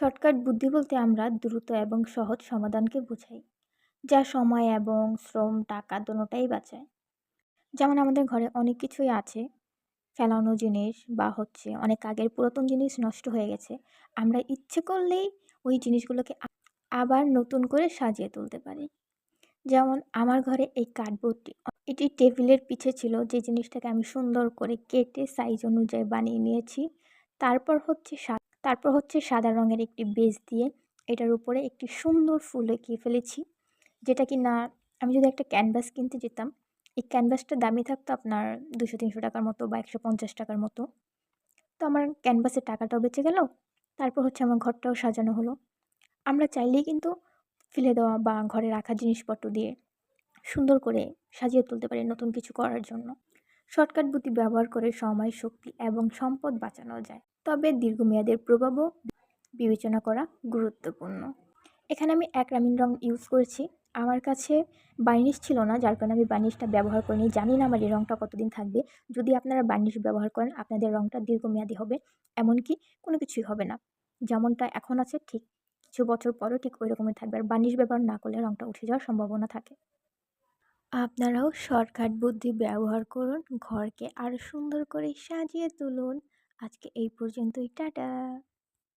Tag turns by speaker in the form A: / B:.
A: Shortcut বুদ্ধি বলতে আমরা দ্রুত এবং সহজ সমাধানকে বোঝাই, যা সময় এবং শ্রম, টাকা দোনোটাই বাঁচায়। যেমন আমাদের ঘরে অনেক কিছুই আছে, ফেলানো জিনিস বা অনেক আগের পুরাতন জিনিস নষ্ট হয়ে গেছে। আমরা ইচ্ছে করলেই ওই জিনিসগুলোকে আবার নতুন করে সাজিয়ে তুলতে পারি। যেমন আমার ঘরে এই কার্ডবোর্ডটি, এটি টেবিলের পিছে ছিল, যে জিনিসটাকে আমি সুন্দর করে কেটে সাইজ অনুযায়ী বানিয়ে নিয়েছি। তারপর হচ্ছে সাদা রঙের একটি বেজ দিয়ে এটার উপরে একটি সুন্দর ফুল এঁকে ফেলেছি, যেটা কিনা আমি যদি একটা ক্যানভাস কিনতে যেতাম, এই ক্যানভাসটা দামি থাকতো আপনার 200-300 টাকার মতো বা 150 টাকার মতো। তো আমার ক্যানভাসের টাকাটাও বেঁচে গেল। তারপর আমার ঘরটাও সাজানো হলো। আমরা চাইলেই কিন্তু ফেলে দেওয়া বা ঘরে রাখা জিনিসপত্র দিয়ে সুন্দর করে সাজিয়ে তুলতে পারি নতুন কিছু করার জন্য। শর্টকাট বুদ্ধি ব্যবহার করে সময়, শক্তি এবং সম্পদ বাঁচানো যায়। তবে দীর্ঘমেয়াদের প্রভাবও বিবেচনা করা গুরুত্বপূর্ণ। এখানে আমি অ্যাক্রিলিক রং ইউজ করেছি। আমার কাছে বার্নিশ ছিল না, যার কারণে আমি বার্নিশটা ব্যবহার করিনি। জানি না আমার এই রংটা কতদিন থাকবে। যদি আপনারা বার্নিশ ব্যবহার করেন, আপনাদের রংটা দীর্ঘমেয়াদী হবে। এমনকি কোনো কিছুই হবে না। যেমনটা এখন আছে ঠিক কিছু বছর পরেও ঠিক ওই রকমই থাকবে। আর বার্নিশ ব্যবহার না করলে রংটা উঠে যাওয়ার সম্ভাবনা থাকে। আপনারাও শর্টকাট বুদ্ধি ব্যবহার করুন, ঘরকে আরও সুন্দর করে সাজিয়ে তুলুন। আজকে এই পর্যন্তই, টাটা।